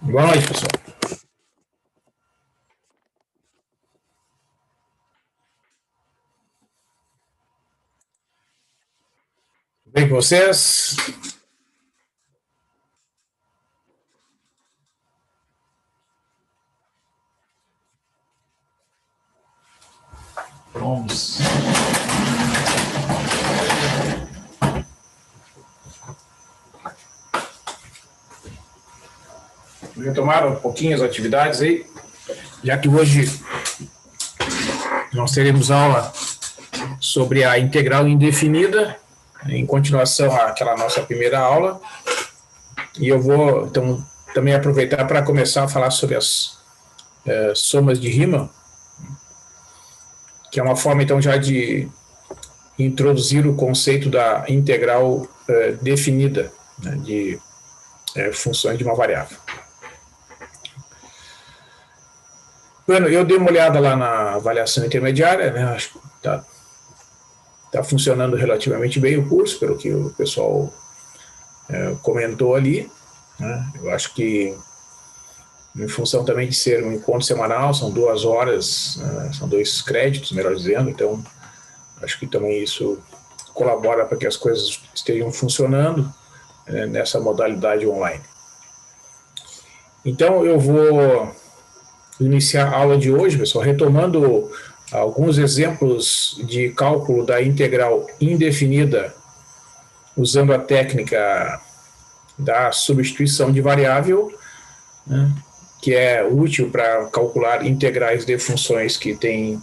Boa noite, pessoal. Tudo bem com vocês? Vamos. Vou retomar um pouquinho as atividades aí, já que hoje nós teremos aula sobre a integral indefinida, em continuação àquela nossa primeira aula, e eu vou então também aproveitar para começar a falar sobre as somas de Riemann, que é uma forma então já de introduzir o conceito da integral definida, né, de funções de uma variável. Bueno, eu dei uma olhada lá na avaliação intermediária, né? Acho que tá funcionando relativamente bem o curso, pelo que o pessoal comentou ali, né? Eu acho que, em função também de ser um encontro semanal, são 2 horas, são 2 créditos, melhor dizendo, então acho que também isso colabora para que as coisas estejam funcionando nessa modalidade online. Então eu vou iniciar a aula de hoje, pessoal, retomando alguns exemplos de cálculo da integral indefinida usando a técnica da substituição de variável, né, que é útil para calcular integrais de funções que têm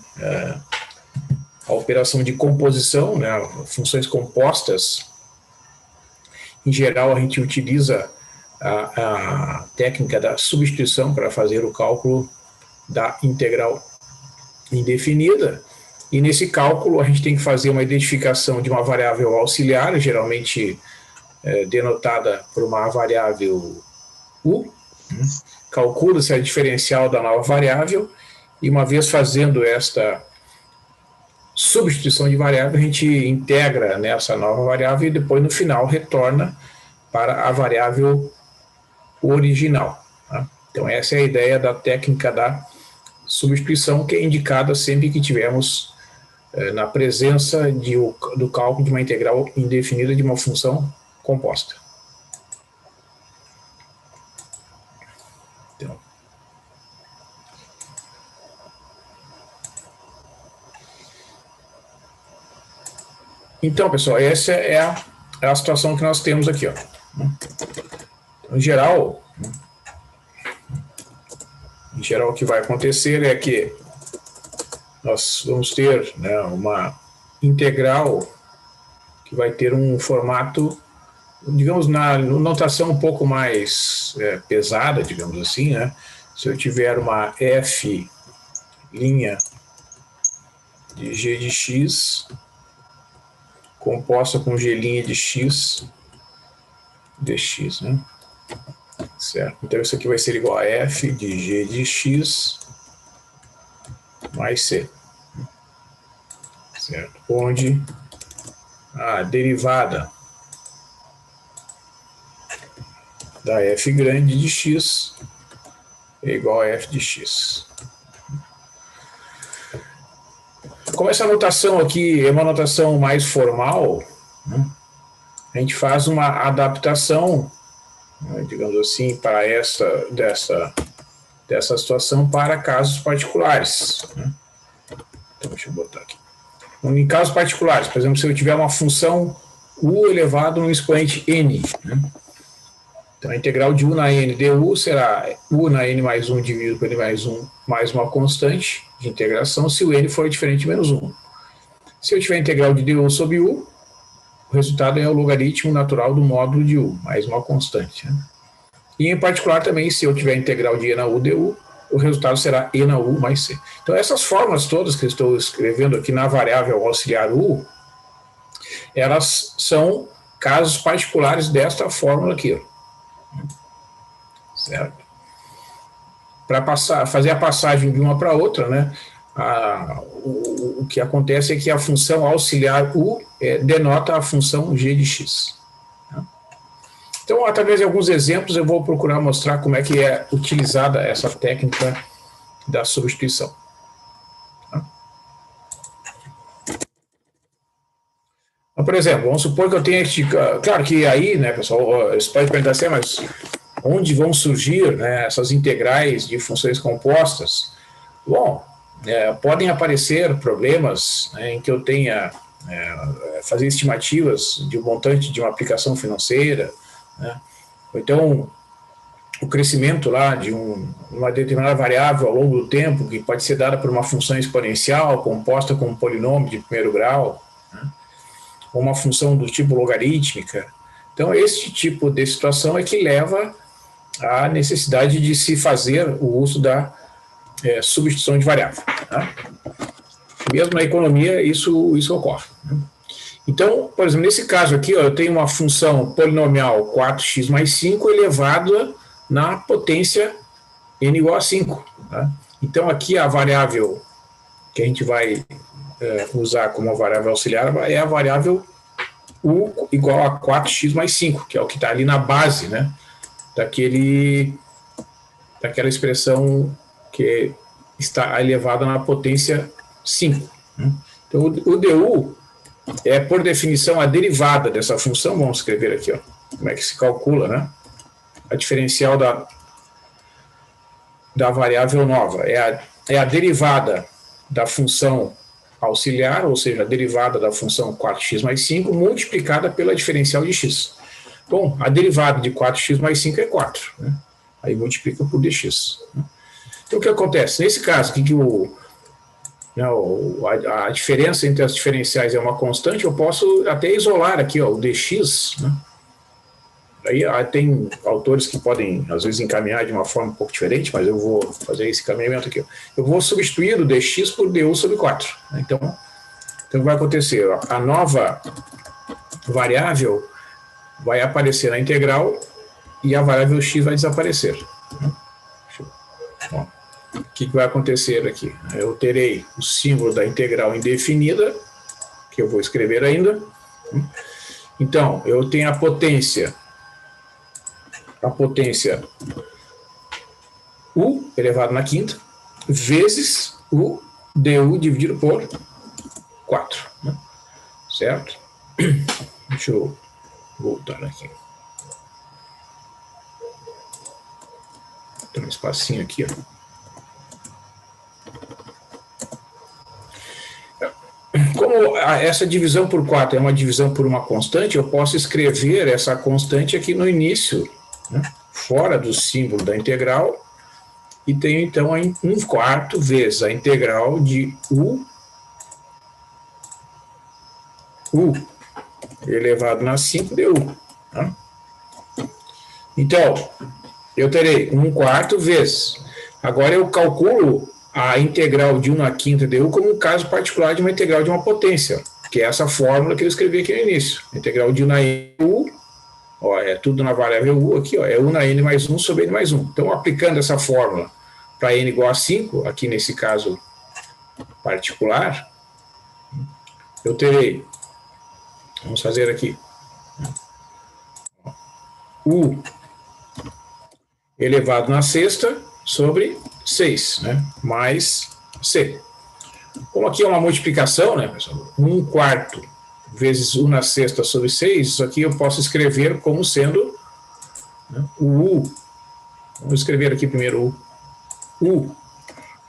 a operação de composição, né, funções compostas. Em geral, a gente utiliza a técnica da substituição para fazer o cálculo da integral indefinida, e nesse cálculo a gente tem que fazer uma identificação de uma variável auxiliar, geralmente denotada por uma variável u, né? Calcula-se a diferencial da nova variável, e uma vez fazendo esta substituição de variável, a gente integra nessa nova variável e depois no final retorna para a variável original, tá? Então essa é a ideia da técnica da substituição, que é indicada sempre que tivermos na presença do cálculo de uma integral indefinida de uma função composta. Então, pessoal, essa é a situação que nós temos aqui, ó. Então, em geral, o que vai acontecer é que nós vamos ter, né, uma integral que vai ter um formato, digamos, na notação um pouco mais pesada, digamos assim, né? Se eu tiver uma f' de g de x composta com g' de x dx, né? Certo? Então isso aqui vai ser igual a f de g de x mais c, certo? Onde a derivada da f grande de x é igual a f de x. Como essa notação aqui é uma notação mais formal, né, a gente faz uma adaptação, né, digamos assim, para dessa situação para casos particulares, né? Então, deixa eu botar aqui. Em casos particulares, por exemplo, se eu tiver uma função u elevado no expoente n, né? Então, a integral de u na n du será u na n mais 1 dividido por n mais 1 mais uma constante de integração, se o n for diferente de menos 1. Se eu tiver a integral de du sobre u, o resultado é o logaritmo natural do módulo de u, mais uma constante, né? E, em particular, também, se eu tiver a integral de e na u du, o resultado será e na u mais c. Então, essas fórmulas todas que eu estou escrevendo aqui na variável auxiliar u, elas são casos particulares desta fórmula aqui, ó. Certo? Para fazer a passagem de uma para outra, né, o que acontece é que a função auxiliar u denota a função g de x. Então, através de alguns exemplos, eu vou procurar mostrar como é que é utilizada essa técnica da substituição. Então, por exemplo, vamos supor que eu tenha que... Claro que aí, né, pessoal, você pode perguntar assim, mas onde vão surgir, né, essas integrais de funções compostas? Bom, podem aparecer problemas, né, em que eu tenha fazer estimativas de um montante de uma aplicação financeira, né, ou então o crescimento lá de uma determinada variável ao longo do tempo, que pode ser dada por uma função exponencial composta com um polinômio de primeiro grau, né, ou uma função do tipo logarítmica. Então, esse tipo de situação é que leva à necessidade de se fazer o uso da substituição de variável. Tá? Mesmo na economia, isso ocorre. Então, por exemplo, nesse caso aqui, ó, eu tenho uma função polinomial 4x mais 5 elevada na potência n igual a 5. Tá? Então, aqui a variável que a gente vai usar como variável auxiliar é a variável u igual a 4x mais 5, que é o que está ali na base, né, daquela expressão que está elevada na potência 5. Né? Então, o du é, por definição, a derivada dessa função. Vamos escrever aqui, ó, como é que se calcula, né? A diferencial da variável nova é a derivada da função auxiliar, ou seja, a derivada da função 4x mais 5 multiplicada pela diferencial de x. Bom, a derivada de 4x mais 5 é 4. Né? Aí multiplica por dx. Né? Então, o que acontece? Nesse caso, que a diferença entre as diferenciais é uma constante, eu posso até isolar aqui, ó, o dx, né? Aí tem autores que podem, às vezes, encaminhar de uma forma um pouco diferente, mas eu vou fazer esse caminhamento aqui. Ó. Eu vou substituir o dx por du sobre 4. Né? Então, o que vai acontecer? Ó, a nova variável vai aparecer na integral e a variável x vai desaparecer. Né? Bom, o que vai acontecer aqui? Eu terei o símbolo da integral indefinida, que eu vou escrever ainda. Então, eu tenho a potência u elevado na quinta, vezes o du dividido por 4. Né? Certo? Deixa eu voltar aqui. Tem um espacinho aqui, ó. Como essa divisão por 4 é uma divisão por uma constante, eu posso escrever essa constante aqui no início, né, fora do símbolo da integral, e tenho então 1/4 vezes a integral de u elevado na 5 du. Né? Então, eu terei 1/4 vezes. Agora eu calculo a integral de 1 na quinta du como um caso particular de uma integral de uma potência, que é essa fórmula que eu escrevi aqui no início. A integral de 1 na n u, ó, é tudo na variável u aqui, ó, é 1 na n mais 1 sobre n mais 1. Então, aplicando essa fórmula para n igual a 5, aqui nesse caso particular, eu terei, vamos fazer aqui, u elevado na sexta sobre 6, né, mais c. Como aqui é uma multiplicação, né, pessoal, 1/4 vezes 1 na sexta sobre 6, isso aqui eu posso escrever como sendo, né, o u. Vamos escrever aqui primeiro u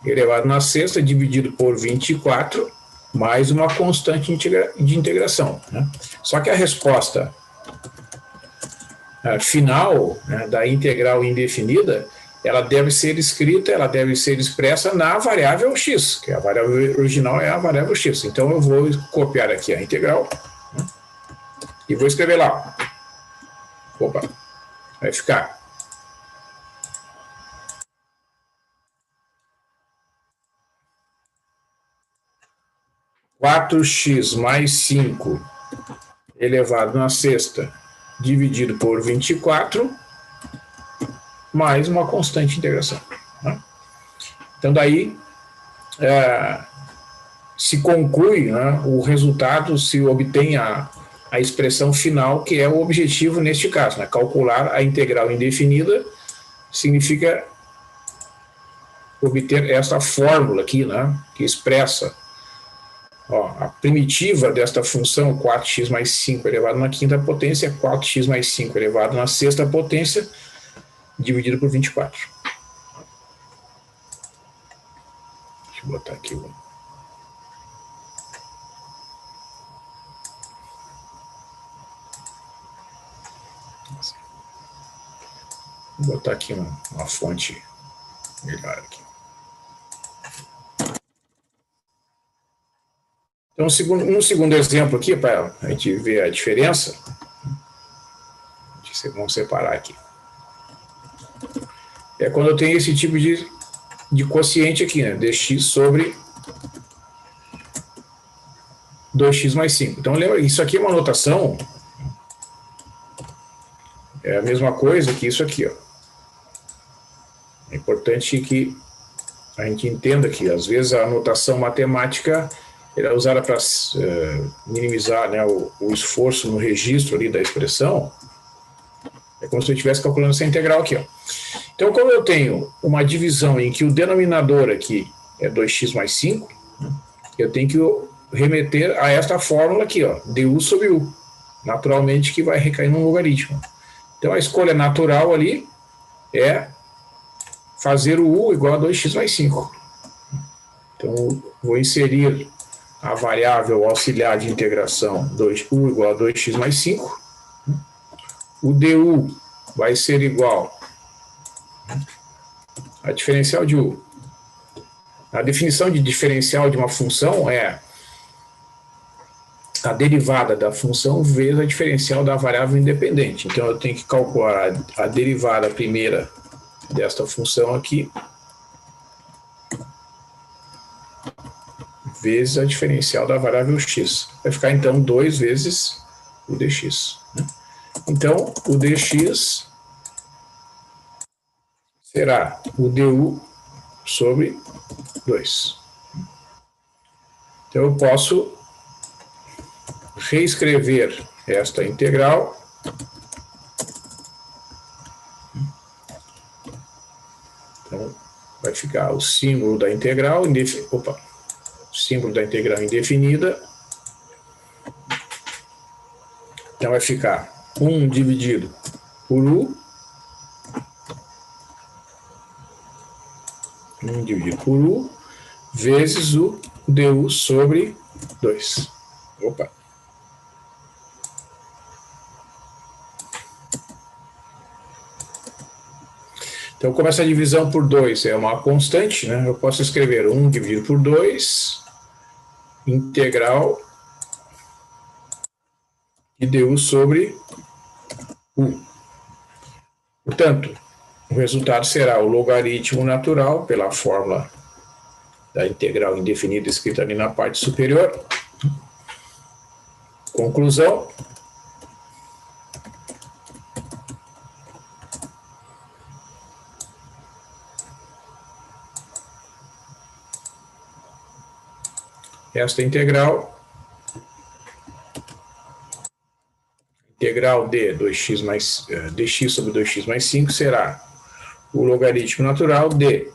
elevado na sexta dividido por 24 mais uma constante de integração. Né? Só que a resposta final, né, da integral indefinida, ela deve ser escrita, ela deve ser expressa na variável x, que a variável original é a variável x. Então eu vou copiar aqui a integral, né, e vou escrever lá. Opa, vai ficar 4x mais 5 elevado na sexta dividido por 24 mais uma constante de integração. Né? Então, daí se conclui, né, o resultado, se obtém a expressão final, que é o objetivo neste caso, né? Calcular a integral indefinida significa obter esta fórmula aqui, né? Que expressa, ó, a primitiva desta função 4x mais 5 elevado na quinta potência é 4x mais 5 elevado na sexta potência dividido por 24. Deixa eu botar aqui o... Vou botar aqui uma fonte melhor aqui. Então, um segundo exemplo aqui, para a gente ver a diferença. Vamos separar aqui. É quando eu tenho esse tipo de quociente aqui, né? Dx sobre 2x mais 5. Então, lembra, isso aqui é uma notação, é a mesma coisa que isso aqui, ó. É importante que a gente entenda que, às vezes, a notação matemática é usada para minimizar, né, o esforço no registro ali da expressão. É como se eu estivesse calculando essa integral aqui, ó. Então, como eu tenho uma divisão em que o denominador aqui é 2x mais 5, eu tenho que remeter a esta fórmula aqui, ó, du sobre u. Naturalmente que vai recair num logaritmo. Então, a escolha natural ali é fazer o u igual a 2x mais 5. Então, vou inserir a variável auxiliar de integração u igual a 2x mais 5. O du vai ser igual a diferencial de u. A definição de diferencial de uma função é a derivada da função vezes a diferencial da variável independente. Então, eu tenho que calcular a derivada primeira desta função aqui vezes a diferencial da variável x. Vai ficar, então, 2 vezes o dx. Então, o dx será o du sobre 2. Então, eu posso reescrever esta integral então, vai ficar o símbolo da integral indefinida. Então, vai ficar 1 dividido por u. 1 dividido por u vezes o du sobre 2. Opa! Então, como essa divisão por 2 é uma constante, né, eu posso escrever 1 dividido por 2, integral de du sobre u. Portanto, o resultado será o logaritmo natural, pela fórmula da integral indefinida escrita ali na parte superior. Conclusão. Esta integral de dx sobre 2x mais 5 será o logaritmo natural de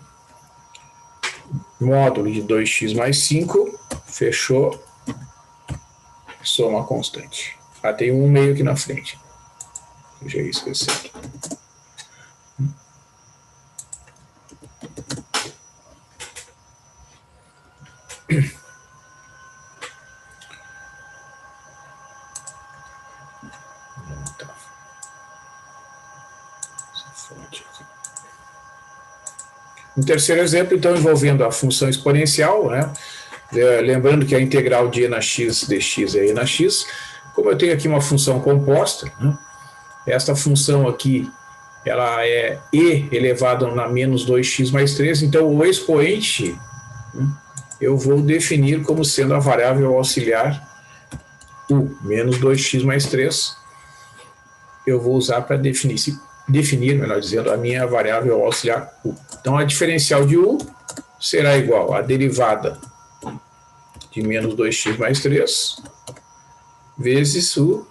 módulo de 2x mais 5, fechou, soma constante. Ah, tem um meio aqui na frente. Eu já ia esquecer. Um terceiro exemplo, então, envolvendo a função exponencial, né? Lembrando que a integral de e na x dx é e na x. Como eu tenho aqui uma função composta, né? Esta função aqui, ela é e elevado a menos 2x mais 3, então o expoente, né, eu vou definir como sendo a variável auxiliar u, menos 2x mais 3, eu vou usar para definir, melhor dizendo, a minha variável auxiliar u. Então, a diferencial de u será igual à derivada de menos 2x mais 3 vezes o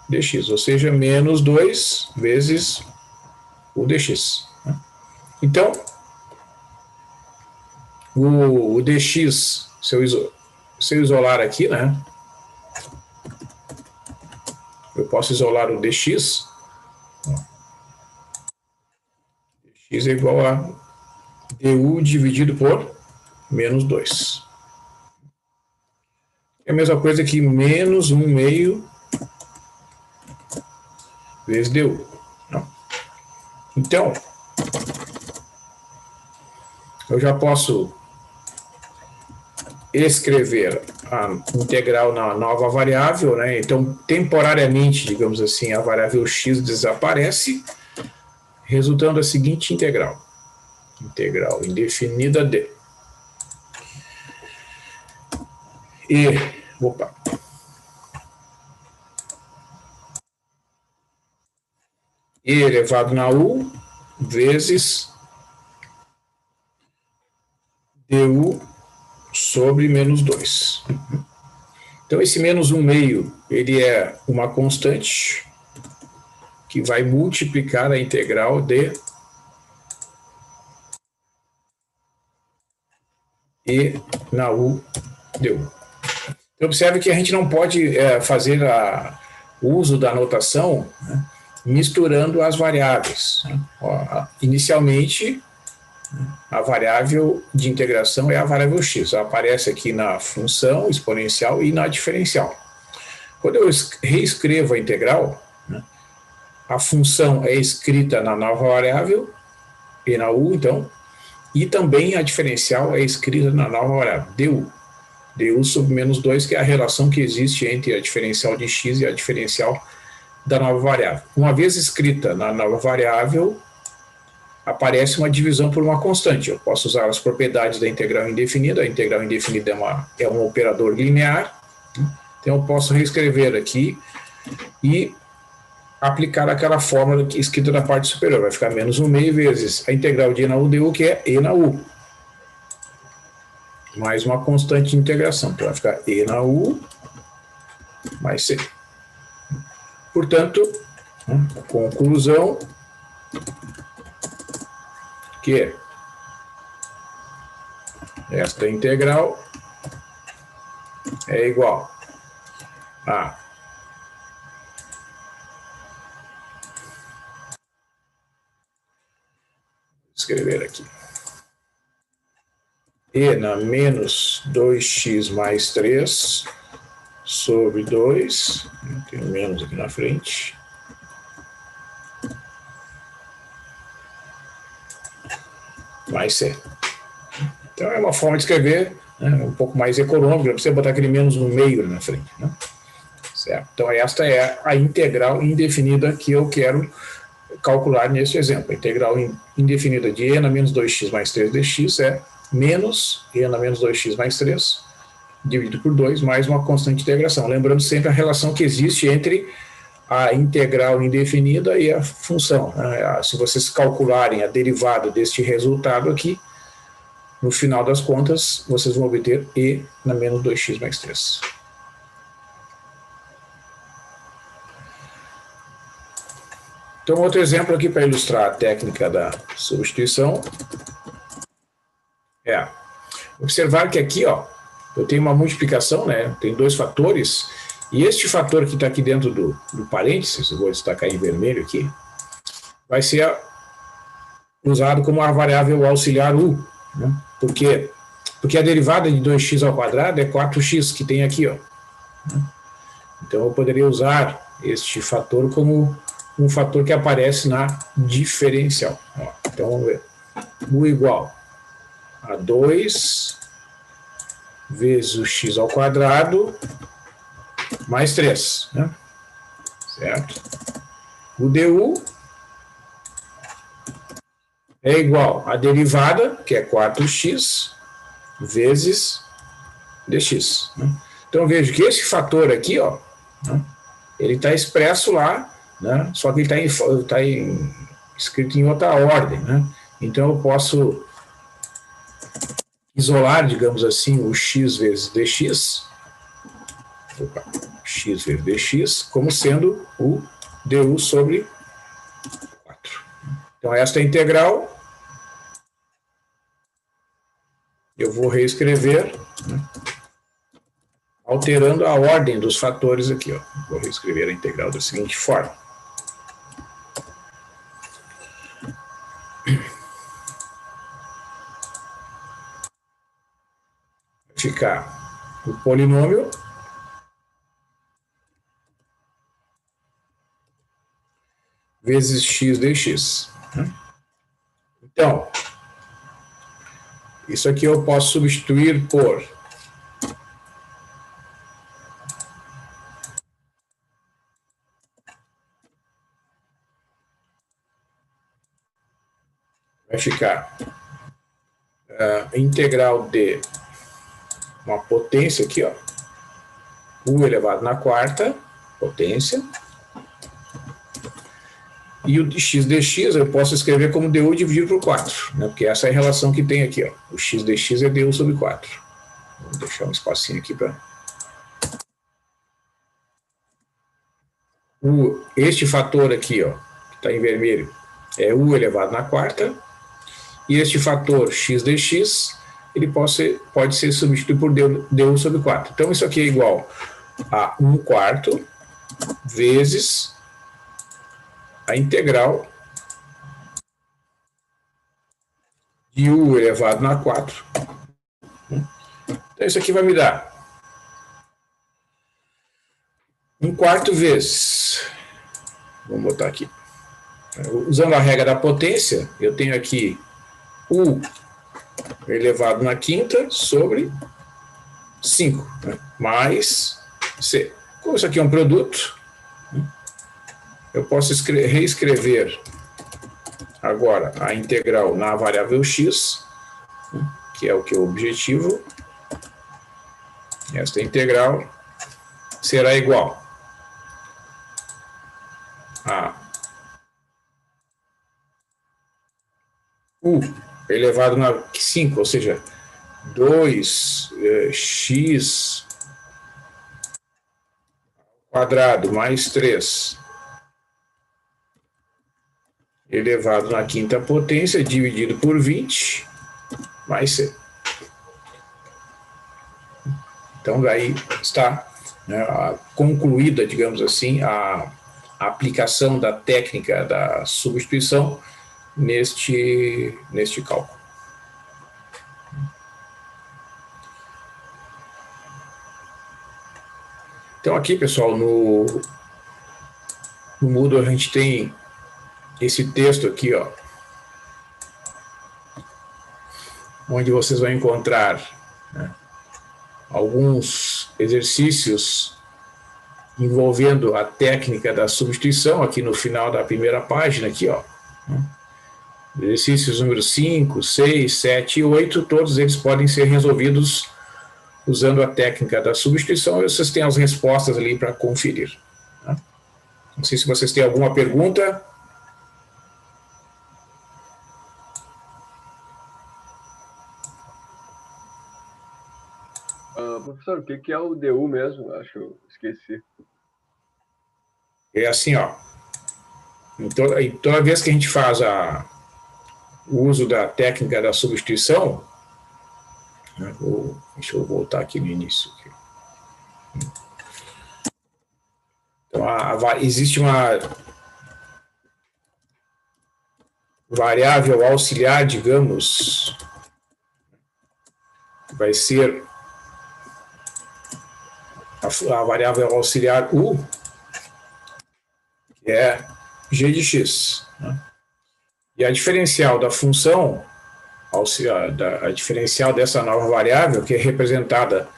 dx, ou seja, menos 2 vezes o dx. Então, o dx, se eu isolar aqui, né, eu posso isolar o dx. X é igual a du dividido por menos 2. É a mesma coisa que menos 1 meio vezes du. Então, eu já posso escrever a integral na nova variável, né? Então, temporariamente, digamos assim, a variável x desaparece, resultando a seguinte integral. Integral indefinida de e, e elevado na u vezes du sobre menos 2. Então, esse menos 1 meio, ele é uma constante que vai multiplicar a integral de e na u du. Então, observe que a gente não pode fazer o uso da notação, né, misturando as variáveis. Né? Inicialmente, a variável de integração é a variável x. Ela aparece aqui na função exponencial e na diferencial. Quando eu reescrevo a integral, né, a função é escrita na nova variável, e na u, então, e também a diferencial é escrita na nova variável, du. Du sobre menos 2, que é a relação que existe entre a diferencial de x e a diferencial da nova variável. Uma vez escrita na nova variável, aparece uma divisão por uma constante. Eu posso usar as propriedades da integral indefinida. A integral indefinida é um operador linear. Então, eu posso reescrever aqui e aplicar aquela fórmula escrita na parte superior. Vai ficar menos 1 meio vezes a integral de e na u du, que é e na u. Mais uma constante de integração. Então, vai ficar e na u mais c. Portanto, conclusão que esta integral é igual a escrever aqui e na menos 2x mais 3 sobre 2, tem menos aqui na frente, mais c. Então é uma forma de escrever, né, um pouco mais econômica, não precisa botar aquele menos 1 meio na frente. Né? Certo? Então esta é a integral indefinida que eu quero calcular neste exemplo. A integral indefinida de e na menos 2x mais 3 dx é menos e na menos 2x mais 3 dividido por 2 mais uma constante de integração. Lembrando sempre a relação que existe entre a integral indefinida e a função. Se vocês calcularem a derivada deste resultado aqui, no final das contas, vocês vão obter e na menos 2x mais 3. Então, outro exemplo aqui para ilustrar a técnica da substituição é observar que aqui, ó, eu tenho uma multiplicação, né? Tem dois fatores, e este fator que está aqui dentro do parênteses, eu vou destacar em vermelho aqui, vai ser usado como a variável auxiliar u. Né? Por quê? Porque a derivada de 2x ao quadrado é 4x, que tem aqui, ó. Então eu poderia usar este fator como um fator que aparece na diferencial. Ó, então vamos ver. U igual a 2 vezes o x ao quadrado mais 3. Né? Certo? O du é igual à derivada, que é 4x, vezes dx. Né? Então, vejo que esse fator aqui, ó, né, ele está expresso lá, né, só que ele está escrito em outra ordem. Né? Então, eu posso isolar, digamos assim, o x vezes dx. Opa, x vezes dx como sendo o du sobre 4. Então, esta integral eu vou reescrever, né, alterando a ordem dos fatores aqui. Ó. Vou reescrever a integral da seguinte forma. Vai ficar o polinômio vezes x dx. Então, isso aqui eu posso substituir por vai ficar a integral de uma potência aqui, ó, u elevado na quarta potência, e o de x dx eu posso escrever como du dividido por 4, né, porque essa é a relação que tem aqui. Ó. O x dx é du sobre 4. Vou deixar um espacinho aqui para... Este fator aqui, ó, que está em vermelho, é u elevado na quarta, e este fator x dx, ele pode ser substituído por du sobre 4. Então, isso aqui é igual a 1/4 vezes a integral de u elevado na 4. Então, isso aqui vai me dar 1/4 vezes, vamos botar aqui, usando a regra da potência, eu tenho aqui u elevado na quinta sobre 5, né, mais c. Como isso aqui é um produto, eu posso reescrever agora a integral na variável x, que é o que é o objetivo. Esta integral será igual a u elevado na 5, ou seja, 2x quadrado mais 3 elevado na quinta potência dividido por 20 mais c. Então, daí está, né, concluída, digamos assim, a aplicação da técnica da substituição neste cálculo. Então, aqui, pessoal, no Moodle a gente tem esse texto aqui, ó, onde vocês vão encontrar, né, alguns exercícios envolvendo a técnica da substituição, aqui no final da primeira página, aqui, ó. Exercícios número 5, 6, 7 e 8, todos eles podem ser resolvidos usando a técnica da substituição, e vocês têm as respostas ali para conferir. Tá? Não sei se vocês têm alguma pergunta. Professor, o que é o du mesmo? Acho que eu esqueci. É assim, ó. Toda vez que a gente faz o uso da técnica da substituição, né, deixa eu voltar aqui no início. Aqui. Então, existe uma variável auxiliar, digamos, vai ser a variável auxiliar u, que é g de x. Né? E a diferencial da função auxiliar, a diferencial dessa nova variável, que é representada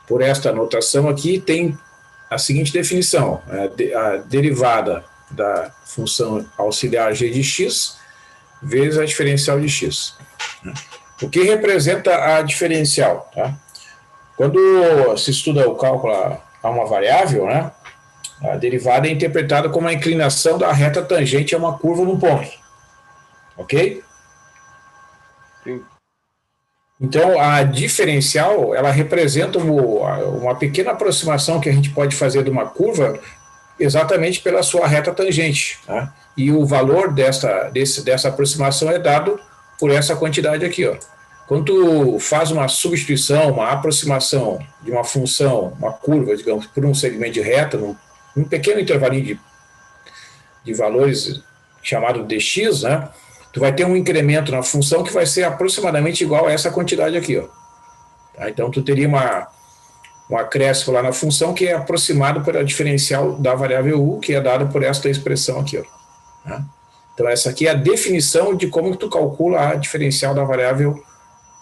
por esta notação aqui, tem a seguinte definição: a derivada da função auxiliar g de x vezes a diferencial de x. O que representa a diferencial? Tá? Quando se estuda o cálculo a uma variável, né, a derivada é interpretada como a inclinação da reta tangente a uma curva num ponto. Ok? Sim. Então, a diferencial, ela representa uma pequena aproximação que a gente pode fazer de uma curva exatamente pela sua reta tangente. Tá? E o valor dessa aproximação é dado por essa quantidade aqui. Ó. Quando tu faz uma substituição, uma aproximação de uma função, uma curva, digamos, por um segmento de reta, num pequeno intervalinho de valores chamado dx, né? Tu vai ter um incremento na função que vai ser aproximadamente igual a essa quantidade aqui. Ó. Tá? Então, tu teria um acréscimo lá na função que é aproximado pela diferencial da variável u, que é dada por esta expressão aqui. Ó. Tá? Então, essa aqui é a definição de como tu calcula a diferencial da variável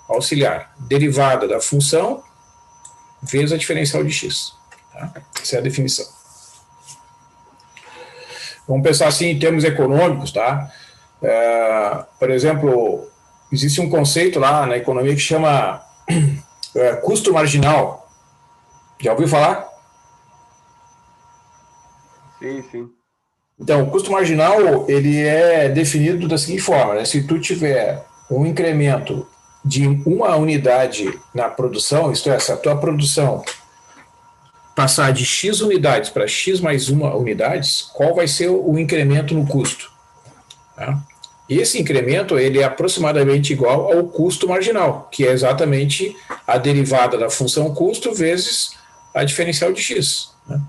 auxiliar. Derivada da função vezes a diferencial de x. Tá? Essa é a definição. Vamos pensar assim em termos econômicos, tá? Por exemplo, existe um conceito lá na economia que chama custo marginal. Já ouviu falar? Sim, sim. Então, o custo marginal, ele é definido da seguinte forma, né? Se tu tiver um incremento de uma unidade na produção, isto é, se a tua produção passar de X unidades para X mais uma unidades, qual vai ser o incremento no custo? Tá? Esse incremento ele é aproximadamente igual ao custo marginal, que é exatamente a derivada da função custo vezes a diferencial de x. Né?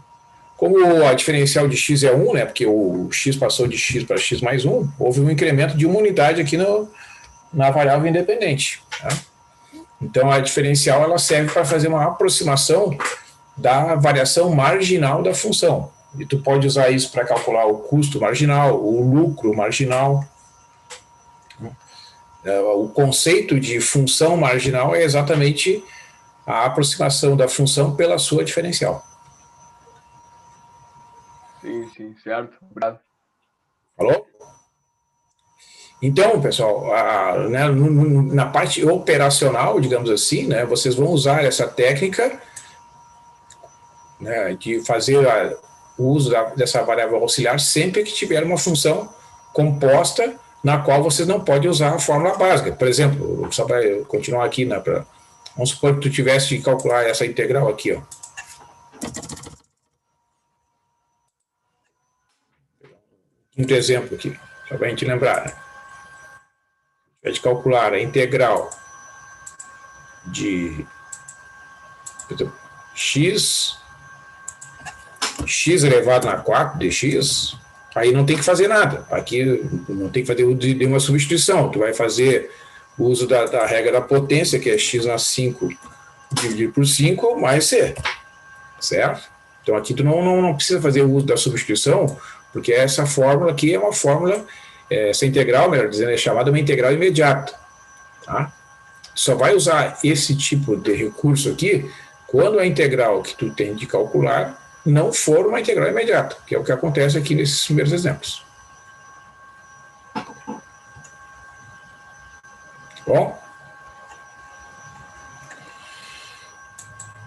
Como a diferencial de x é 1, né, porque o x passou de x para x mais 1, houve um incremento de uma unidade aqui na variável independente. Tá? Então, a diferencial ela serve para fazer uma aproximação da variação marginal da função. E tu pode usar isso para calcular o custo marginal, o lucro marginal. O conceito de função marginal é exatamente a aproximação da função pela sua diferencial. Sim, sim, certo. Obrigado. Falou? Então, pessoal, né, na parte operacional, digamos assim, né, vocês vão usar essa técnica, né, de fazer o uso dessa variável auxiliar sempre que tiver uma função composta na qual vocês não podem usar a fórmula básica. Por exemplo, só para continuar aqui, né, vamos supor que tu tivesse de calcular essa integral aqui, ó. Um exemplo aqui, só para a gente lembrar, né? É de calcular a integral de x elevado a 4 dx, aí não tem que fazer nada. Aqui não tem que fazer de uma substituição. Tu vai fazer o uso da regra da potência, que é x na 5 dividido por 5 mais c. Certo? Então aqui tu não precisa fazer o uso da substituição, porque essa fórmula aqui é uma fórmula, essa integral, melhor dizendo, é chamada uma integral imediata. Tá? Só vai usar esse tipo de recurso aqui quando a integral que tu tem de calcular não for uma integral imediata, que é o que acontece aqui nesses primeiros exemplos. Bom?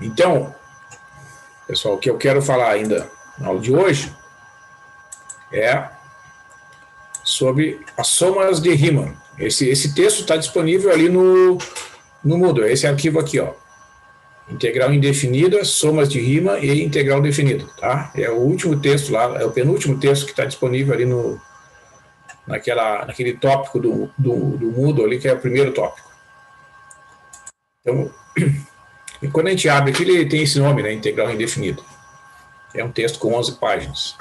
Então, pessoal, o que eu quero falar ainda na aula de hoje é sobre as somas de Riemann. Esse texto está disponível ali no Moodle, esse arquivo aqui, ó. Integral indefinida, somas de Riemann e integral definida, tá? É o último texto lá, é o penúltimo texto que está disponível ali naquele tópico do Moodle ali, que é o primeiro tópico. Então, e quando a gente abre aqui, ele tem esse nome, né? Integral indefinida. É um texto com 11 páginas.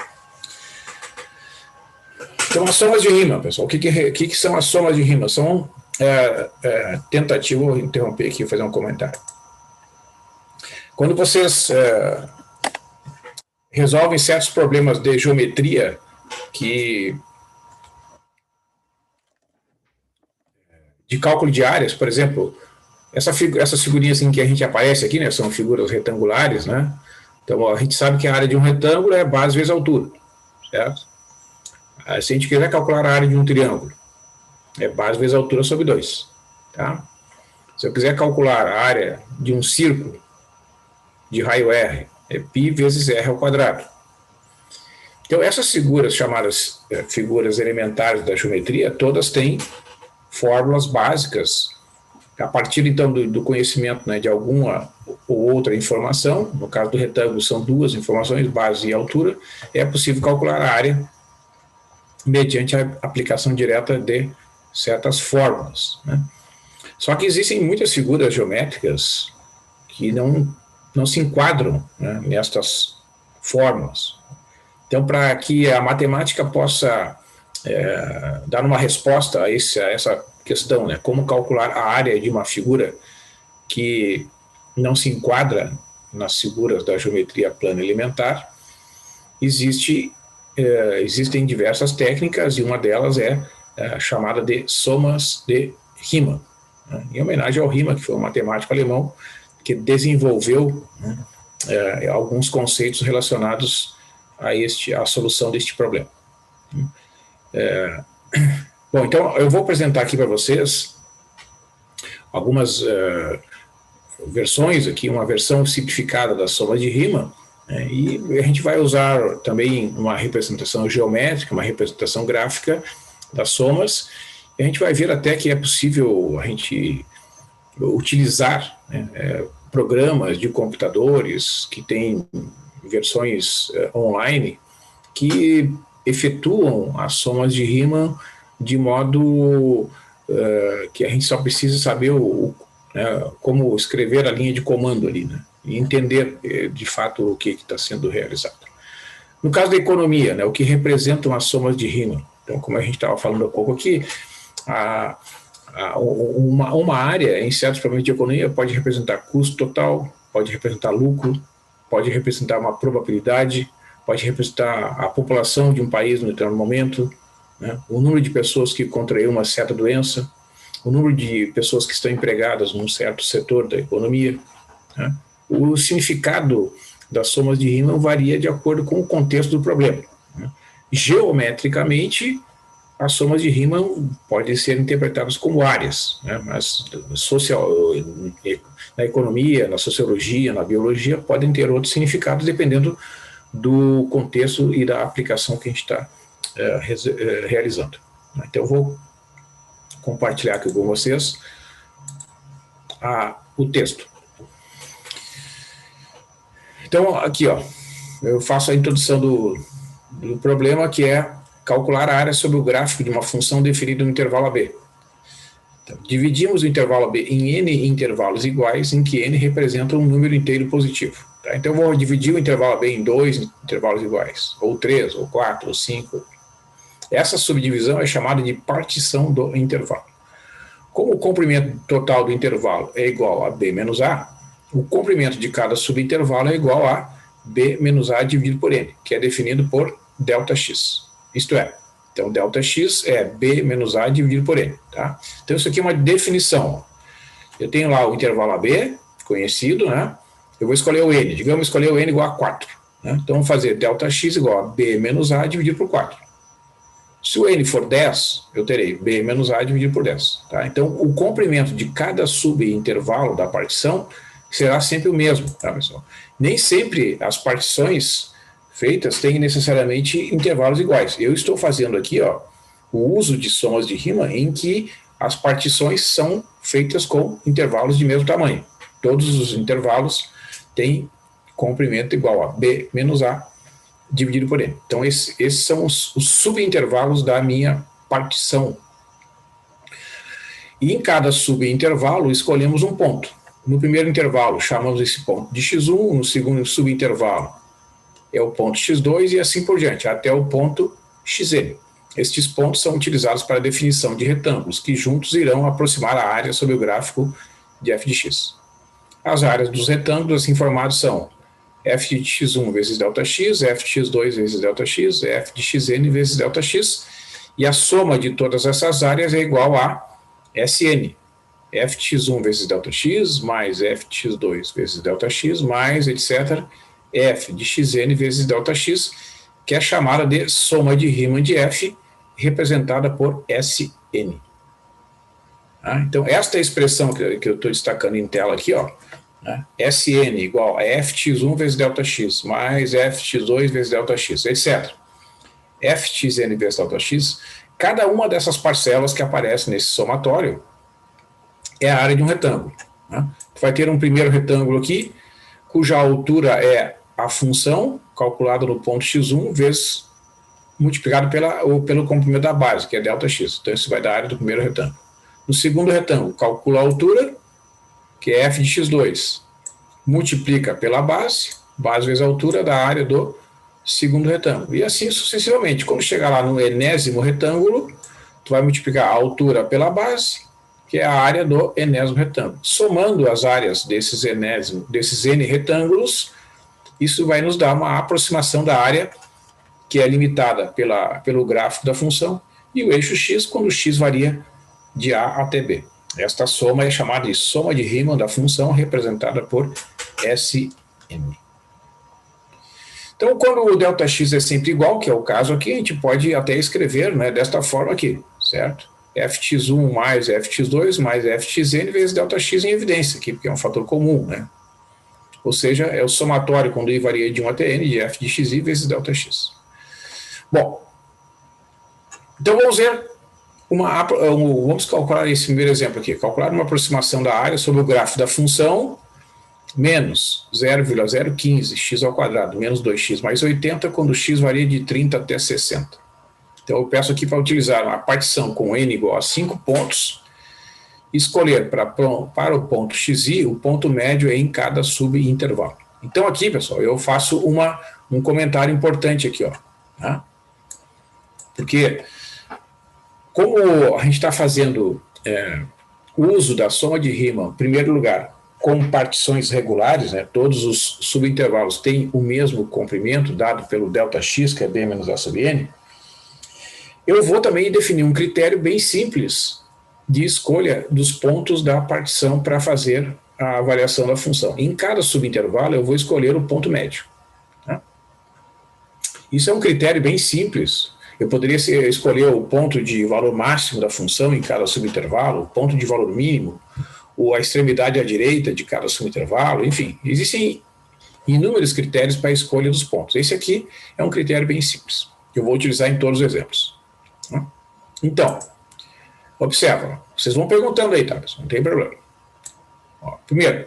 Então, as somas de Riemann, pessoal, o que são as somas de Riemann? São tentativa, vou interromper aqui e fazer um comentário. Quando vocês resolvem certos problemas de geometria de cálculo de áreas, por exemplo, essas figurinhas em que a gente aparece aqui, né, são figuras retangulares, né? Então, a gente sabe que a área de um retângulo é base vezes altura, certo? Se a gente quiser calcular a área de um triângulo, é base vezes altura sobre 2, tá? Se eu quiser calcular a área de um círculo de raio R, é π vezes R ao quadrado. Então, essas figuras chamadas figuras elementares da geometria, todas têm fórmulas básicas A partir, então, do conhecimento, né, de alguma ou outra informação, no caso do retângulo são duas informações, base e altura, é possível calcular a área mediante a aplicação direta de certas fórmulas, né? Só que existem muitas figuras geométricas que não se enquadram, né, nestas fórmulas. Então, para que a matemática possa dar uma resposta a essa questão, né, como calcular a área de uma figura que não se enquadra nas figuras da geometria plana elementar, existem diversas técnicas e uma delas é chamada de somas de Riemann, né, em homenagem ao Riemann, que foi um matemático alemão que desenvolveu, né, alguns conceitos relacionados à solução deste problema. Bom, então eu vou apresentar aqui para vocês algumas versões aqui, uma versão simplificada da soma de Riemann, né, e a gente vai usar também uma representação geométrica, uma representação gráfica das somas, e a gente vai ver até que é possível a gente utilizar, né, programas de computadores que têm versões online que efetuam as somas de Riemann de modo que a gente só precisa saber como escrever a linha de comando ali, né, e entender de fato o que está sendo realizado. No caso da economia, né, o que representam as somas de Riemann? Então, como a gente estava falando há pouco aqui, uma área em certos problemas de economia pode representar custo total, pode representar lucro, pode representar uma probabilidade, pode representar a população de um país no determinado momento, né, o número de pessoas que contraíram uma certa doença, o número de pessoas que estão empregadas num certo setor da economia, né. O significado das somas de Riemann varia de acordo com o contexto do problema, né. Geometricamente, as somas de Riemann podem ser interpretadas como áreas, né, mas na economia, na sociologia, na biologia, podem ter outros significados dependendo do contexto e da aplicação que a gente está realizando. Então, eu vou compartilhar aqui com vocês o texto. Então, aqui, eu faço a introdução do problema, que é calcular a área sobre o gráfico de uma função definida no intervalo AB. Então, dividimos o intervalo AB em n intervalos iguais, em que n representa um número inteiro positivo. Tá? Então, eu vou dividir o intervalo AB em 2 intervalos iguais, ou 3, ou 4, ou 5. Essa subdivisão é chamada de partição do intervalo. Como o comprimento total do intervalo é igual a B menos A, o comprimento de cada subintervalo é igual a B menos A dividido por N, que é definido por ΔX. Isto é, então ΔX é B menos A dividido por N. Tá? Então isso aqui é uma definição. Eu tenho lá o intervalo AB, conhecido, né? Eu vou escolher o N, digamos escolher o N igual a 4. Né? Então vamos fazer ΔX igual a B menos A dividido por 4. Se o N for 10, eu terei B menos A dividido por 10. Tá? Então o comprimento de cada subintervalo da partição será sempre o mesmo, tá, pessoal? Nem sempre as partições feitas têm necessariamente intervalos iguais. Eu estou fazendo aqui o uso de somas de Riemann em que as partições são feitas com intervalos de mesmo tamanho. Todos os intervalos têm comprimento igual a B menos A dividido por N. Então, esses são os subintervalos da minha partição. E em cada subintervalo escolhemos um ponto. No primeiro intervalo, chamamos esse ponto de x1, no segundo subintervalo é o ponto x2 e assim por diante, até o ponto xn. Estes pontos são utilizados para a definição de retângulos, que juntos irão aproximar a área sobre o gráfico de f de x. As áreas dos retângulos assim formados são f de x1 vezes ΔX, f de x2 vezes ΔX, f de xn vezes ΔX, e a soma de todas essas áreas é igual a Sn. f de x1 vezes ΔX, mais f de x2 vezes ΔX, mais, etc., f de xn vezes ΔX, que é chamada de soma de Riemann de f, representada por Sn. Então, esta expressão que eu estou destacando em tela aqui, Sn igual a f de x1 vezes ΔX, mais f de x2 vezes ΔX, etc. f de xn vezes ΔX, cada uma dessas parcelas que aparecem nesse somatório é a área de um retângulo. Né? Tu vai ter um primeiro retângulo aqui, cuja altura é a função calculada no ponto x1 vezes multiplicado pelo comprimento da base, que é ΔX. Então, isso vai dar a área do primeiro retângulo. No segundo retângulo, calcula a altura, que é f de x2, multiplica pela base vezes a altura da área do segundo retângulo. E assim sucessivamente. Quando chegar lá no enésimo retângulo, tu vai multiplicar a altura pela base, que é a área do enésimo retângulo. Somando as áreas desses n retângulos, isso vai nos dar uma aproximação da área que é limitada pelo gráfico da função, e o eixo x, quando o x varia de A até B. Esta soma é chamada de soma de Riemann da função, representada por Sm. Então, quando o ΔX é sempre igual, que é o caso aqui, a gente pode até escrever, né, desta forma aqui, certo? Fx1 mais Fx2 mais Fxn vezes ΔX em evidência, aqui, porque é um fator comum, né? Ou seja, é o somatório quando i varia de 1 até n de f de xi vezes ΔX. Bom, então vamos ver vamos calcular esse primeiro exemplo aqui. Calcular uma aproximação da área sobre o gráfico da função menos 0,015 x ao quadrado menos 2x mais 80 quando x varia de 30 até 60. Então eu peço aqui para utilizar uma partição com n igual a 5 pontos, escolher para o ponto xi o ponto médio em cada subintervalo. Então aqui, pessoal, eu faço um comentário importante aqui, ó, tá? Porque como a gente está fazendo uso da soma de Riemann, em primeiro lugar, com partições regulares, né, todos os subintervalos têm o mesmo comprimento dado pelo ΔX, que é B menos A sub n, eu vou também definir um critério bem simples de escolha dos pontos da partição para fazer a avaliação da função. Em cada subintervalo eu vou escolher o ponto médio. Tá? Isso é um critério bem simples. Eu poderia escolher o ponto de valor máximo da função em cada subintervalo, o ponto de valor mínimo, ou a extremidade à direita de cada subintervalo, enfim. Existem inúmeros critérios para a escolha dos pontos. Esse aqui é um critério bem simples, que eu vou utilizar em todos os exemplos. Então, observa, vocês vão perguntando aí, tá? Não tem problema. Ó, primeiro,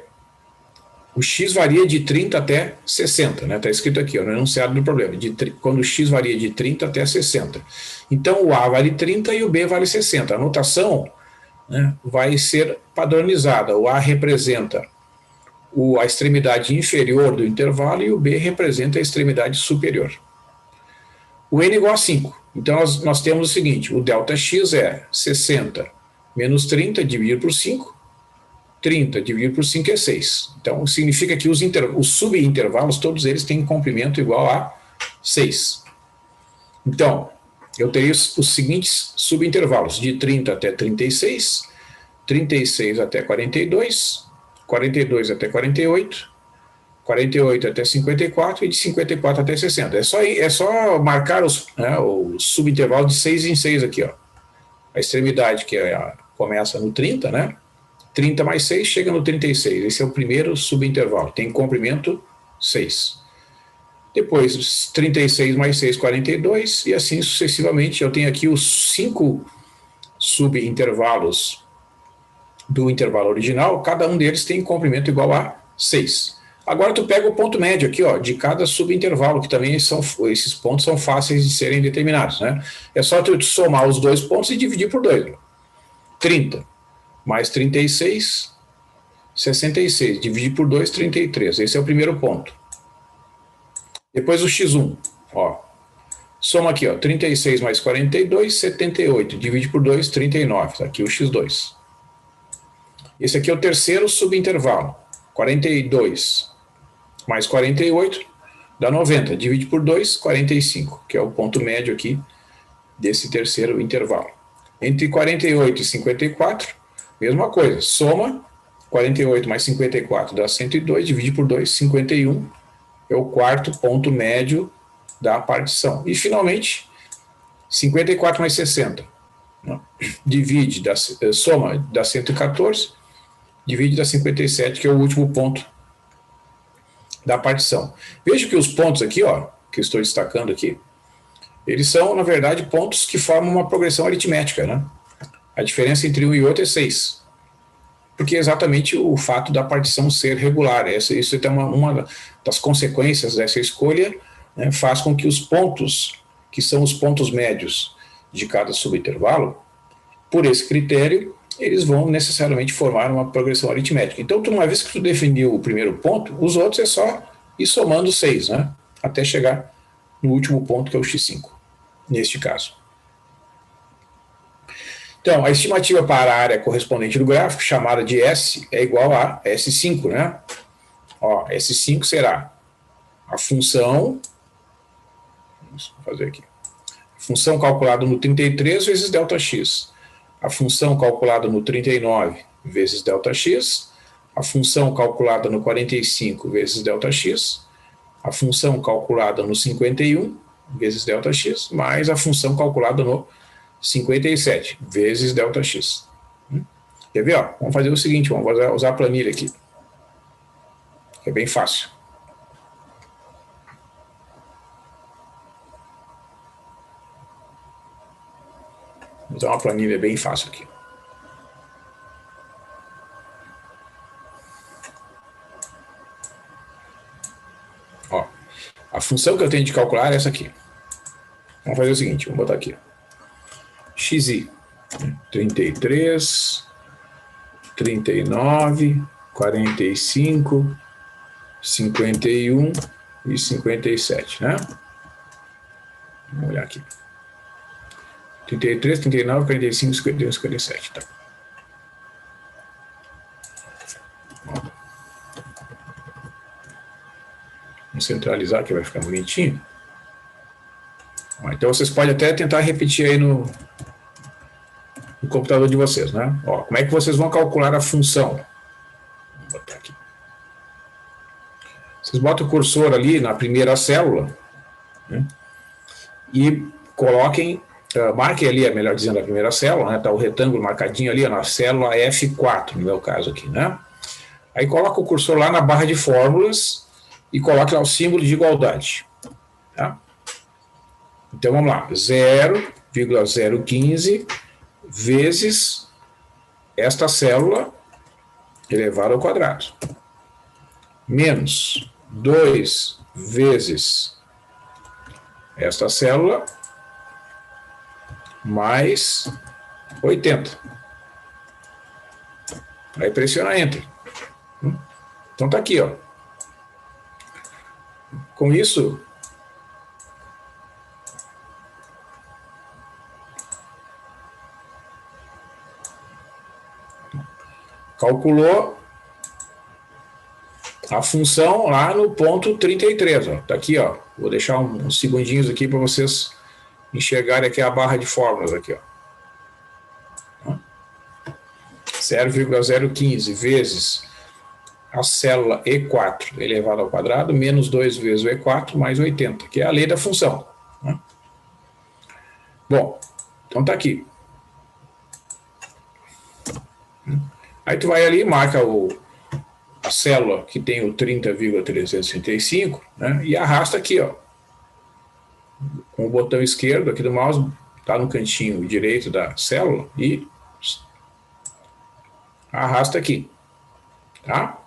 o x varia de 30 até 60, né? Está escrito aqui, no enunciado do problema, quando o x varia de 30 até 60. Então, o A vale 30 e o B vale 60. A notação, né, vai ser padronizada. O A representa a extremidade inferior do intervalo e o B representa a extremidade superior. O n igual a 5. Então, nós temos o seguinte, o ΔX é 60 menos 30 dividido por 5, 30 dividido por 5 é 6. Então, significa que os subintervalos, todos eles têm comprimento igual a 6. Então, eu teria os seguintes subintervalos, de 30 até 36, 36 até 42, 42 até 48, 48 até 54 e de 54 até 60. É só marcar os subintervalos de 6 em 6 aqui, ó. A extremidade que começa no 30, né? 30 mais 6 chega no 36. Esse é o primeiro subintervalo. Tem comprimento 6. Depois, 36 mais 6, 42. E assim sucessivamente. Eu tenho aqui os 5 subintervalos do intervalo original. Cada um deles tem comprimento igual a 6. Agora tu pega o ponto médio aqui, ó, de cada subintervalo, que também esses pontos são fáceis de serem determinados, né? É só tu somar os dois pontos e dividir por 2. 30 mais 36, 66. Dividir por 2, 33. Esse é o primeiro ponto. Depois o x1. Ó. Soma aqui, ó, 36 mais 42, 78. Divide por 2, 39. Tá aqui o x2. Esse aqui é o terceiro subintervalo. 42 mais 48 dá 90. Divide por 2, 45. Que é o ponto médio aqui desse terceiro intervalo. Entre 48 e 54... mesma coisa, soma 48 mais 54 dá 102, divide por 2, 51, é o quarto ponto médio da partição. E, finalmente, 54 mais 60, né? Soma dá 114, divide dá 57, que é o último ponto da partição. Veja que os pontos aqui, ó, que eu estou destacando aqui, eles são, na verdade, pontos que formam uma progressão aritmética, né? A diferença entre um e outro é 6. porque é exatamente o fato da partição ser regular. Isso é uma das consequências dessa escolha, né, faz com que os pontos, que são os pontos médios de cada subintervalo, por esse critério, eles vão necessariamente formar uma progressão aritmética. Então, uma vez que tu definiu o primeiro ponto, os outros é só ir somando 6, né, até chegar no último ponto, que é o x5, neste caso. Então, a estimativa para a área correspondente do gráfico, chamada de S, é igual a S5, né? Ó, S5 será a função, vamos fazer aqui, a função calculada no 33 vezes ΔX, a função calculada no 39 vezes ΔX, a função calculada no 45 vezes ΔX, a função calculada no 51 vezes ΔX, mais a função calculada no 57 vezes ΔX. Quer ver? Ó? Vamos fazer o seguinte, vamos usar a planilha aqui. É bem fácil. Vou usar uma planilha bem fácil aqui. Ó, a função que eu tenho de calcular é essa aqui. Vamos fazer o seguinte, vamos botar aqui. XI, 33, 39, 45, 51 e 57, né? Vamos olhar aqui. 33, 39, 45, 51 e 57, tá? Vamos centralizar que vai ficar bonitinho. Então vocês podem até tentar repetir aí no computador de vocês, né? Ó, como é que vocês vão calcular a função? Vou botar aqui. Vocês botam o cursor ali na primeira célula, né? E coloquem, marquem ali, melhor dizendo, a primeira célula, né? Tá o retângulo marcadinho ali, na célula F4, no meu caso aqui, né? Aí coloca o cursor lá na barra de fórmulas e coloca lá o símbolo de igualdade, tá? Então vamos lá, 0,015 vezes esta célula elevado ao quadrado, menos 2 vezes esta célula mais 80. Aí pressiona Enter. Então tá aqui, ó. Com isso, calculou a função lá no ponto 33, ó. Tá aqui, ó. Vou deixar uns segundinhos aqui para vocês enxergarem aqui a barra de fórmulas aqui, ó. 0,015 vezes a célula E4 elevado ao quadrado, menos 2 vezes o E4 mais 80, que é a lei da função, né? Bom, então tá aqui. Aí tu vai ali e marca a célula que tem o 30,365, né, e arrasta aqui, ó, com o botão esquerdo aqui do mouse, tá no cantinho direito da célula, e arrasta aqui, tá?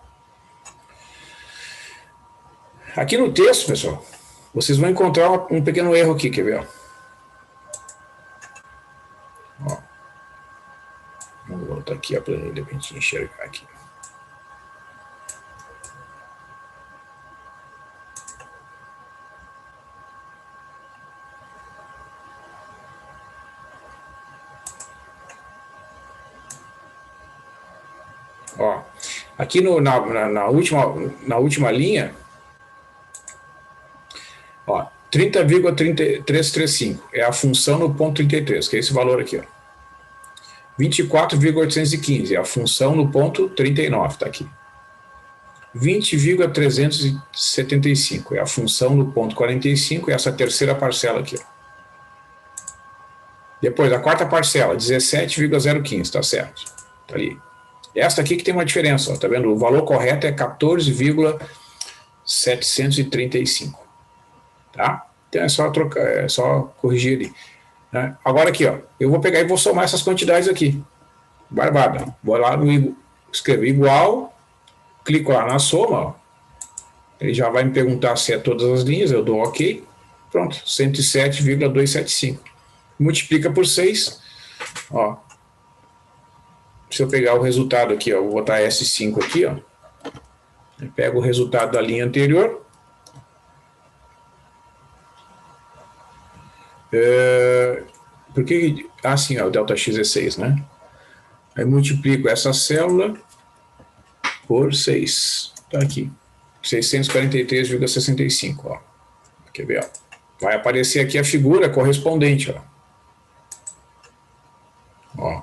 Aqui no texto, pessoal, vocês vão encontrar um pequeno erro aqui, quer ver? Ó. Vamos voltar aqui a planilha para a gente enxergar aqui. Ó, aqui na última linha, ó, 30,335 é a função no ponto 33, que é esse valor aqui, ó. 24,815 é a função no ponto 39, está aqui. 20,375 é a função no ponto 45, e essa terceira parcela aqui, ó. Depois, a quarta parcela, 17,015, tá certo? Tá ali. Esta aqui que tem uma diferença, ó, tá vendo? O valor correto é 14,735, tá? Então é só trocar, é só corrigir ali, né? Agora aqui, ó, eu vou pegar e vou somar essas quantidades aqui. Barbada. Vou lá no escrevo igual, clico lá na soma, ó. Ele já vai me perguntar se é todas as linhas, eu dou OK. Pronto, 107,275. Multiplica por 6, ó. Se eu pegar o resultado aqui, ó, vou botar S5 aqui, ó. Eu pego o resultado da linha anterior. Por que... Ah, sim, ó, o ΔX é 6, né? Aí multiplico essa célula por 6. Tá aqui. 643,65, ó. Quer ver, ó? Vai aparecer aqui a figura correspondente, ó. Ó.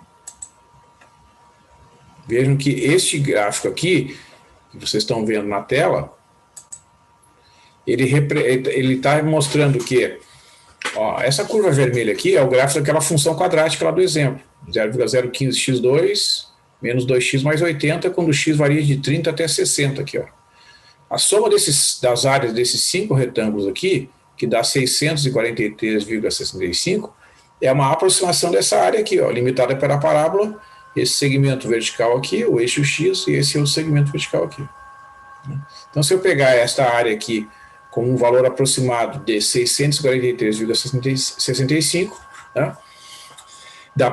Vejam que este gráfico aqui, que vocês estão vendo na tela, ele está mostrando que, ó, essa curva vermelha aqui é o gráfico daquela função quadrática lá do exemplo. 0,015x2 menos 2x mais 80, quando o x varia de 30 até 60 aqui, ó. A soma das áreas desses 5 retângulos aqui, que dá 643,65, é uma aproximação dessa área aqui, ó, limitada pela parábola, esse segmento vertical aqui, o eixo X, e esse outro segmento vertical aqui. Então, se eu pegar esta área aqui com um valor aproximado de 643,65, né, dá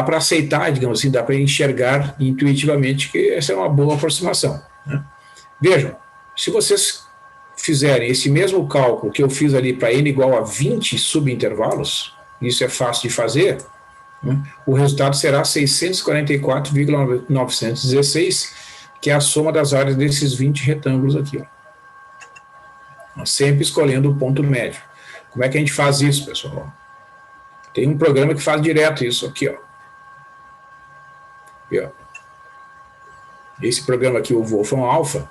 para aceitar, digamos assim, dá para enxergar intuitivamente que essa é uma boa aproximação, né? Vejam, se vocês fizerem esse mesmo cálculo que eu fiz ali para n igual a 20 subintervalos, isso é fácil de fazer, né? O resultado será 644,916, que é a soma das áreas desses 20 retângulos aqui, ó. Sempre escolhendo o ponto médio. Como é que a gente faz isso, pessoal? Tem um programa que faz direto isso aqui, ó. Aqui, ó. Esse programa aqui, o Wolfram Alpha,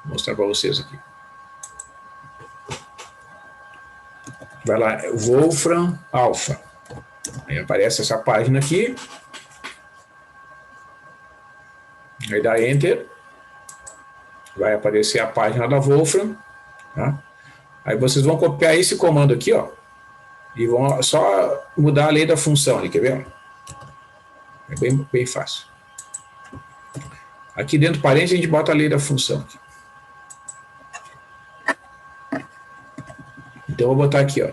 vou mostrar para vocês aqui. Vai lá, Wolfram Alpha. Aí aparece essa página aqui. Aí dá Enter. Vai aparecer a página da Wolfram. Tá? Aí vocês vão copiar esse comando aqui, ó. E vão só mudar a lei da função ali, quer ver? É bem fácil. Aqui dentro do parênteses a gente bota a lei da função aqui. Então eu vou botar aqui, ó.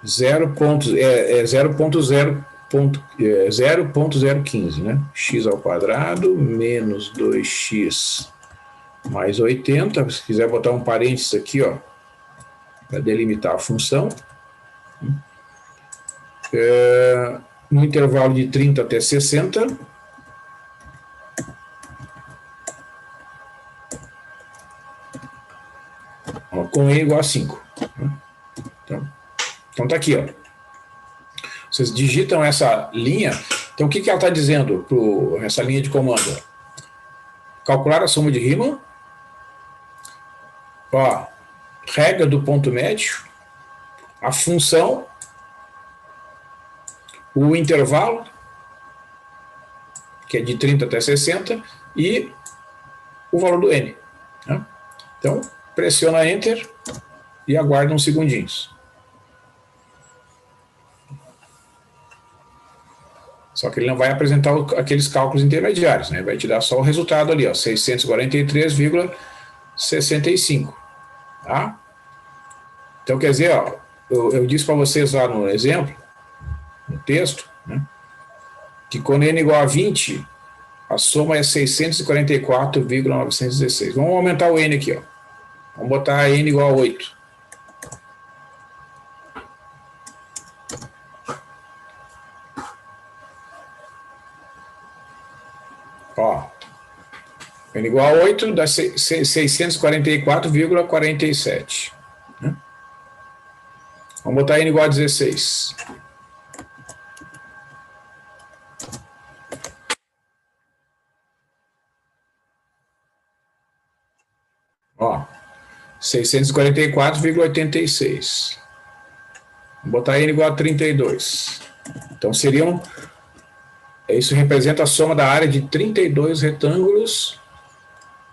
0.015, né? X ao quadrado menos 2x mais 80. Se quiser botar um parênteses aqui, ó, para delimitar a função. No intervalo de 30 até 60. Ó, com E igual a 5. Então tá aqui, ó. Vocês digitam essa linha. Então o que ela está dizendo para essa linha de comando? Calcular a soma de Riemann. Ó, regra do ponto médio. A função. O intervalo, que é de 30 até 60, e o valor do n. Né? Então, pressiona Enter e aguarda uns segundinhos. Só que ele não vai apresentar aqueles cálculos intermediários, né? Vai te dar só o resultado ali, ó, 643,65. Tá? Então, quer dizer, ó, eu disse para vocês lá no exemplo, no texto, né, que quando n igual a 20, a soma é 644,916. Vamos aumentar o n aqui, ó. Vamos botar n igual a 8. Ó, n igual a 8 dá 644,47. Né? Vamos botar n igual a 16. Ó, 644,86. Vou botar n igual a 32. Então seriam... Isso representa a soma da área de 32 retângulos.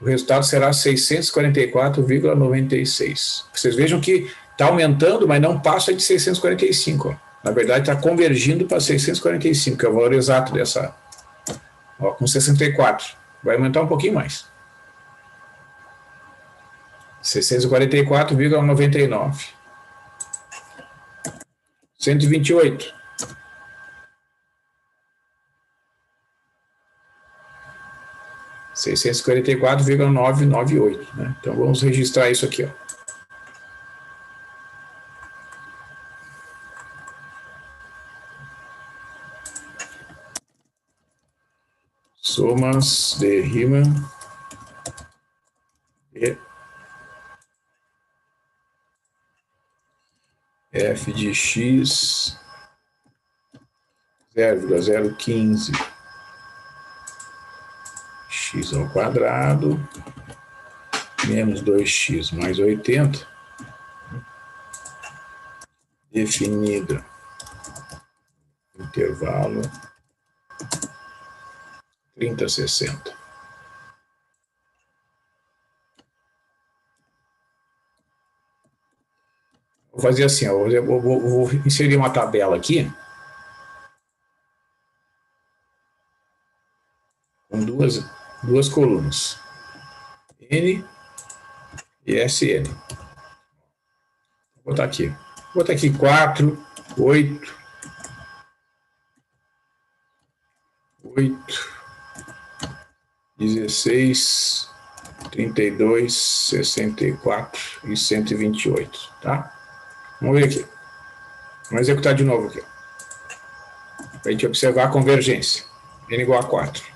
O resultado será 644,96. Vocês vejam que está aumentando, mas não passa de 645. Ó. Na verdade, está convergindo para 645, que é o valor exato dessa... Ó, com 64. Vai aumentar um pouquinho mais. 644,99. 128. 644,998, né? Então vamos registrar isso aqui, ó. Somas de Riemann e f de x 0,015 x ao quadrado menos 2x mais 80 definida intervalo 30, 60. Vou fazer assim, ó, vou inserir uma tabela aqui com duas colunas, N e SN. Vou botar aqui 4, 8, 16, 32, 64 e 128, tá? Vamos ver aqui. Vamos executar de novo aqui, para a gente observar a convergência. N igual a 4.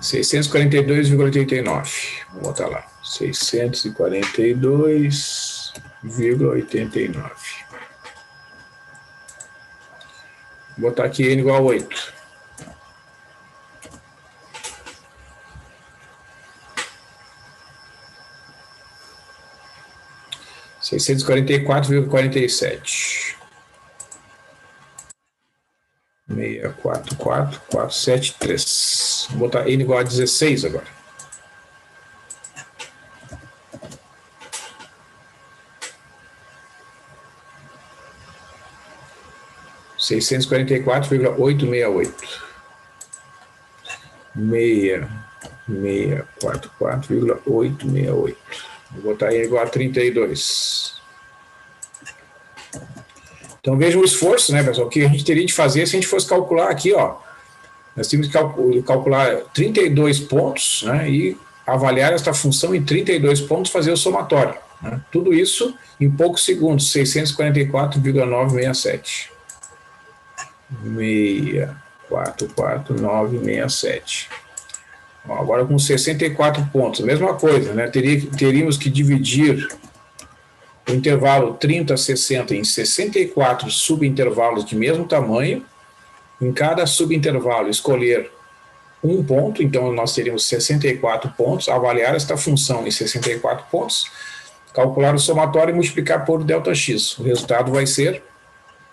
$642,89. Vou botar lá. 642,89. Vou botar aqui N igual a 8. $644,47. 644,473. Vou botar N igual a 16 agora. $644,868. 644,868. Vou botar N igual a 32. Então vejam o esforço, né, pessoal, que a gente teria de fazer se a gente fosse calcular aqui, ó. Nós temos que calcular 32 pontos, né, e avaliar esta função em 32 pontos, fazer o somatório, né? Tudo isso em poucos segundos, 644,967. 644,967. Agora com 64 pontos, a mesma coisa, né? Teríamos que dividir o intervalo 30 a 60 em 64 subintervalos de mesmo tamanho. Em cada subintervalo escolher um ponto, então nós teríamos 64 pontos, avaliar esta função em 64 pontos, calcular o somatório e multiplicar por ΔX. O resultado vai ser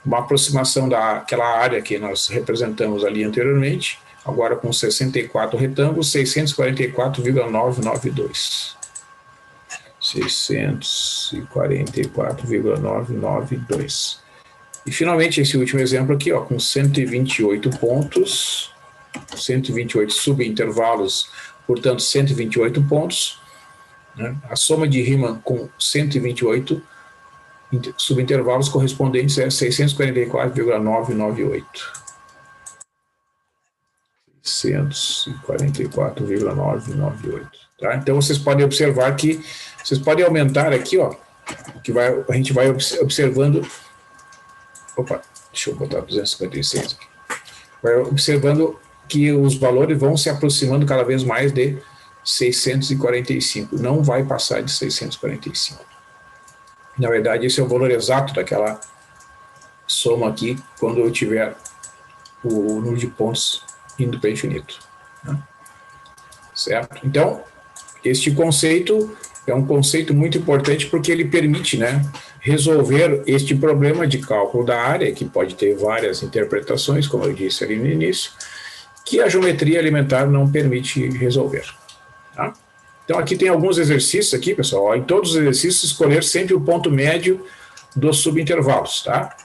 uma aproximação daquela área que nós representamos ali anteriormente, agora com 64 retângulos, 644,992. 644,992. E finalmente esse último exemplo aqui, ó, com 128 pontos, 128 subintervalos, portanto 128 pontos, né? A soma de Riemann com 128 subintervalos correspondentes é 644,998. 644,998. Tá? Então vocês podem observar que vocês podem aumentar aqui, ó, que a gente vai observando. Opa, deixa eu botar 256 aqui. Vai observando que os valores vão se aproximando cada vez mais de 645. Não vai passar de 645. Na verdade, esse é o valor exato daquela soma aqui, quando eu tiver o número de pontos indo para infinito, né? Certo? Então, este conceito é um conceito muito importante porque ele permite, né, resolver este problema de cálculo da área, que pode ter várias interpretações, como eu disse ali no início, que a geometria elementar não permite resolver. Tá? Então aqui tem alguns exercícios aqui, pessoal. Em todos os exercícios, escolher sempre o ponto médio dos subintervalos, tá?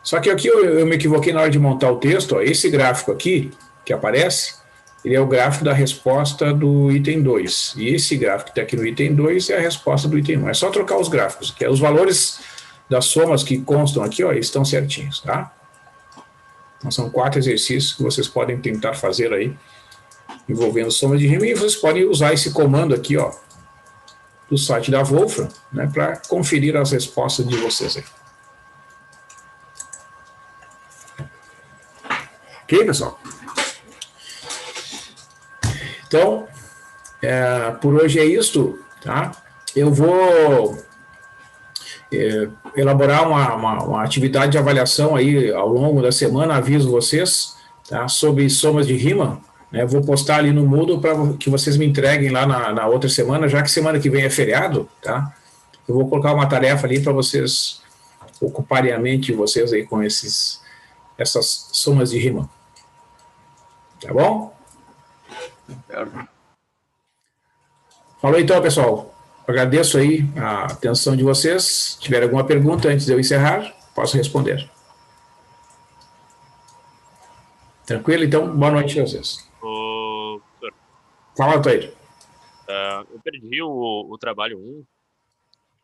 Só que aqui eu me equivoquei na hora de montar o texto, ó, esse gráfico aqui, que aparece, ele é o gráfico da resposta do item 2. E esse gráfico que está aqui no item 2 é a resposta do item 1. É só trocar os gráficos, que é os valores das somas que constam aqui, ó, estão certinhos, tá? Então são 4 exercícios que vocês podem tentar fazer aí, envolvendo somas de rima, e vocês podem usar esse comando aqui, ó, do site da Wolfram, né, para conferir as respostas de vocês aí. Ok, pessoal? Então, por hoje é isto, tá? Eu vou elaborar uma atividade de avaliação aí ao longo da semana, aviso vocês, tá? Sobre somas de rima, né? Vou postar ali no Moodle para que vocês me entreguem lá na outra semana, já que semana que vem é feriado, tá? Eu vou colocar uma tarefa ali para vocês ocuparem a mente de vocês aí com essas somas de rima. Tá bom? Certo. Falou então, pessoal. Agradeço aí a atenção de vocês. Se tiver alguma pergunta antes de eu encerrar, posso responder. Tranquilo? Então, boa noite a vocês. Professor, Fala, Toir. eu perdi o trabalho 1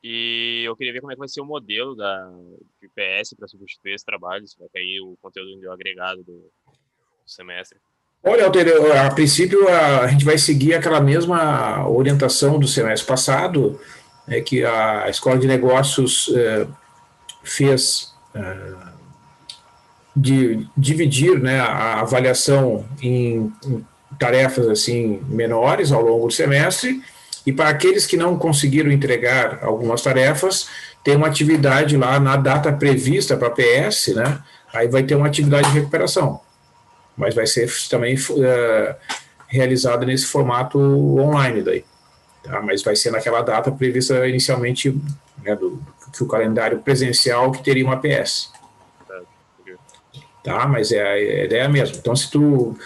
e eu queria ver como é que vai ser o modelo de PS para substituir esse trabalho, se vai cair o conteúdo do agregado do semestre. Olha, Alter, a princípio a gente vai seguir aquela mesma orientação do semestre passado, que a Escola de Negócios fez de dividir, né, a avaliação em tarefas assim menores ao longo do semestre, e para aqueles que não conseguiram entregar algumas tarefas, tem uma atividade lá na data prevista para a PS, né? Aí vai ter uma atividade de recuperação, mas vai ser também realizada nesse formato online daí, tá? Mas vai ser naquela data prevista inicialmente, né, que o calendário presencial que teria uma PS. Tá? Mas a ideia é a mesma. Então, se tu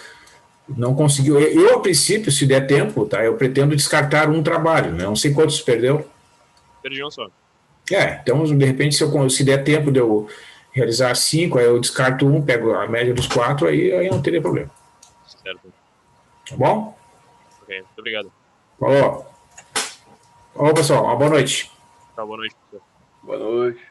não conseguiu, eu a princípio, se der tempo, tá? Eu pretendo descartar um trabalho, né? Não sei quantos perdeu. Perdi um só. Então, de repente, se der tempo de eu realizar 5, aí eu descarto um, pego a média dos 4, aí não teria problema. Certo. Tá bom? Ok, muito obrigado. Falou. Falou, pessoal. Uma boa noite. Tá, boa noite, professor. Boa noite.